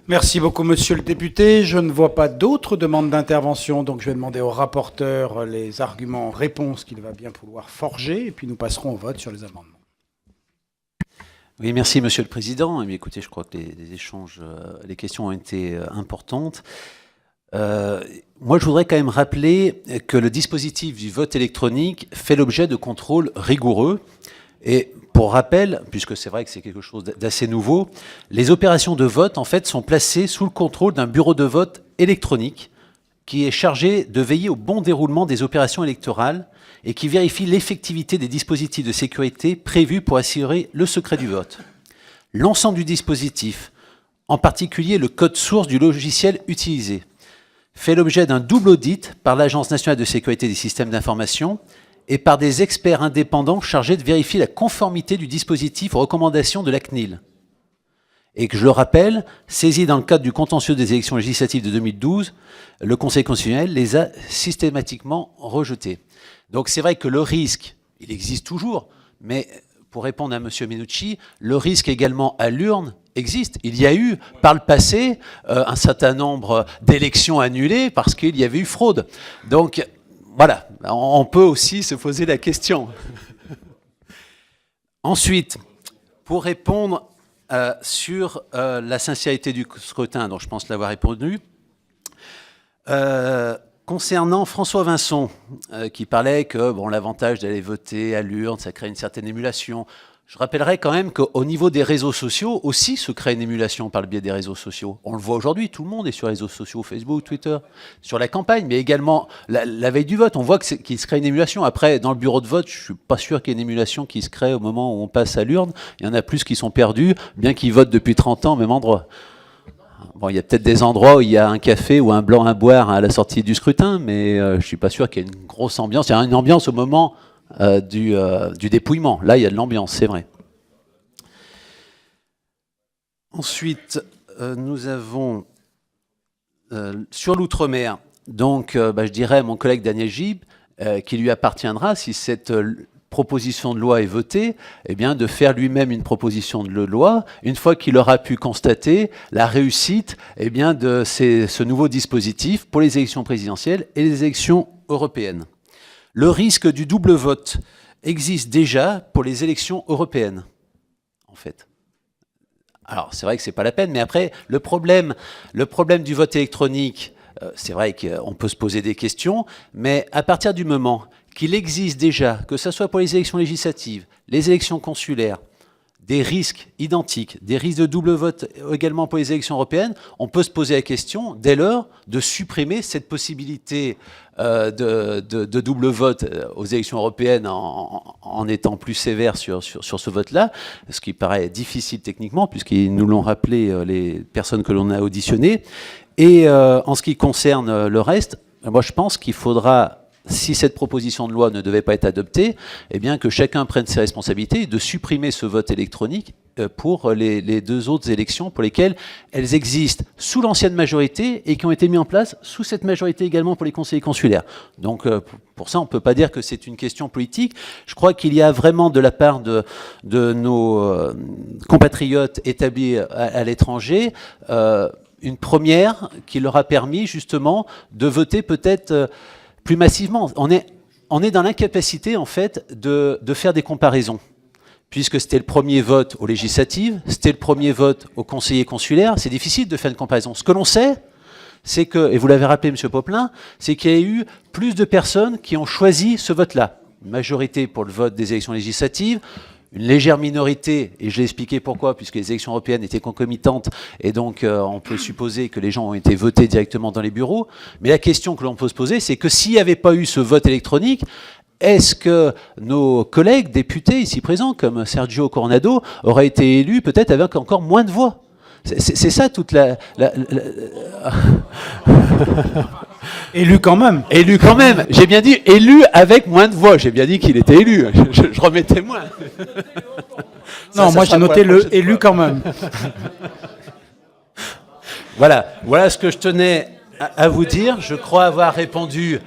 Merci beaucoup, monsieur le député. Je ne vois pas d'autres demandes d'intervention, donc je vais demander au rapporteur les arguments, réponses qu'il va bien pouvoir forger, et puis nous passerons au vote sur les amendements. Oui, merci, monsieur le président. Eh bien, écoutez, je crois que les échanges, les questions ont été importantes. Moi, je voudrais quand même rappeler que le dispositif du vote électronique fait l'objet de contrôles rigoureux. Et pour rappel, puisque c'est vrai que c'est quelque chose d'assez nouveau, les opérations de vote, en fait, sont placées sous le contrôle d'un bureau de vote électronique qui est chargé de veiller au bon déroulement des opérations électorales et qui vérifie l'effectivité des dispositifs de sécurité prévus pour assurer le secret du vote. L'ensemble du dispositif, en particulier le code source du logiciel utilisé, fait l'objet d'un double audit par l'Agence nationale de sécurité des systèmes d'information et par des experts indépendants chargés de vérifier la conformité du dispositif aux recommandations de la CNIL. Et que je le rappelle, saisi dans le cadre du contentieux des élections législatives de 2012, le Conseil constitutionnel les a systématiquement rejetés. Donc c'est vrai que le risque, il existe toujours, mais pour répondre à M. Menucci, le risque également à l'urne existe. Il y a eu, par le passé, un certain nombre d'élections annulées parce qu'il y avait eu fraude. Donc, voilà, on peut aussi se poser la question. Ensuite, pour répondre sur la sincérité du scrutin, dont je pense l'avoir répondu, concernant François Vinçon, qui parlait que bon, l'avantage d'aller voter à l'urne, ça crée une certaine émulation. Je rappellerai quand même qu'au niveau des réseaux sociaux aussi se crée une émulation par le biais des réseaux sociaux. On le voit aujourd'hui, tout le monde est sur les réseaux sociaux, Facebook, Twitter, sur la campagne, mais également la veille du vote. On voit qu'il se crée une émulation. Après, dans le bureau de vote, je suis pas sûr qu'il y ait une émulation qui se crée au moment où on passe à l'urne. Il y en a plus qui sont perdus, bien qu'ils votent depuis 30 ans au même endroit. Bon, il y a peut-être des endroits où il y a un café ou un blanc à boire à la sortie du scrutin, mais je suis pas sûr qu'il y ait une grosse ambiance. Il y a une ambiance au moment du dépouillement. Là, il y a de l'ambiance, c'est vrai. Ensuite, nous avons sur l'outre-mer, donc je dirais à mon collègue Daniel Gib, qui lui appartiendra, si cette proposition de loi est votée, eh bien, de faire lui-même une proposition de loi, une fois qu'il aura pu constater la réussite eh bien, de ce nouveau dispositif pour les élections présidentielles et les élections européennes. Le risque du double vote existe déjà pour les élections européennes, en fait. Alors, c'est vrai que c'est pas la peine, mais après, le problème du vote électronique, c'est vrai qu'on peut se poser des questions, mais à partir du moment qu'il existe déjà, que ce soit pour les élections législatives, les élections consulaires, des risques identiques, des risques de double vote également pour les élections européennes, on peut se poser la question, dès lors, de supprimer cette possibilité de double vote aux élections européennes en étant plus sévère sur ce vote-là, ce qui paraît difficile techniquement, puisqu'ils nous l'ont rappelé les personnes que l'on a auditionnées. Et en ce qui concerne le reste, moi je pense qu'il faudra, si cette proposition de loi ne devait pas être adoptée, eh bien que chacun prenne ses responsabilités et de supprimer ce vote électronique pour les deux autres élections pour lesquelles elles existent sous l'ancienne majorité et qui ont été mises en place sous cette majorité également pour les conseillers consulaires. Donc pour ça, on ne peut pas dire que c'est une question politique. Je crois qu'il y a vraiment de la part de nos compatriotes établis à l'étranger une première qui leur a permis justement de voter peut-être plus massivement. On est dans l'incapacité, en fait, de faire des comparaisons. Puisque c'était le premier vote aux législatives, c'était le premier vote aux conseillers consulaires, c'est difficile de faire une comparaison. Ce que l'on sait, c'est que, et vous l'avez rappelé, M. Poplin, c'est qu'il y a eu plus de personnes qui ont choisi ce vote-là. Une majorité pour le vote des élections législatives, une légère minorité, et je l'ai expliqué pourquoi, puisque les élections européennes étaient concomitantes, et donc on peut supposer que les gens ont été votés directement dans les bureaux. Mais la question que l'on peut se poser, c'est que s'il n'y avait pas eu ce vote électronique, est-ce que nos collègues députés ici présents, comme Sergio Coronado, auraient été élus peut-être avec encore moins de voix ? C'est ça toute la... Élu quand même. Élu quand même. J'ai bien dit élu avec moins de voix. J'ai bien dit qu'il était élu. Je remettais moins. Non, moi j'ai noté le élu quand même. Voilà ce que je tenais à vous dire. Je crois avoir répondu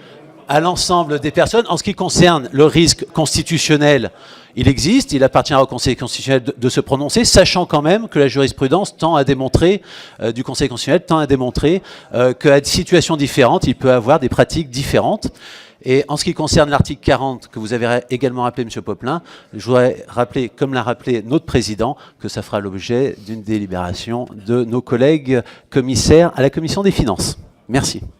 à l'ensemble des personnes. En ce qui concerne le risque constitutionnel, il existe, il appartiendra au Conseil constitutionnel de se prononcer, sachant quand même que la jurisprudence tend à démontrer, du Conseil constitutionnel tend à démontrer qu'à des situations différentes, il peut avoir des pratiques différentes. Et en ce qui concerne l'article 40, que vous avez également rappelé, M. Poplin, je voudrais rappeler, comme l'a rappelé notre président, que ça fera l'objet d'une délibération de nos collègues commissaires à la Commission des finances. Merci.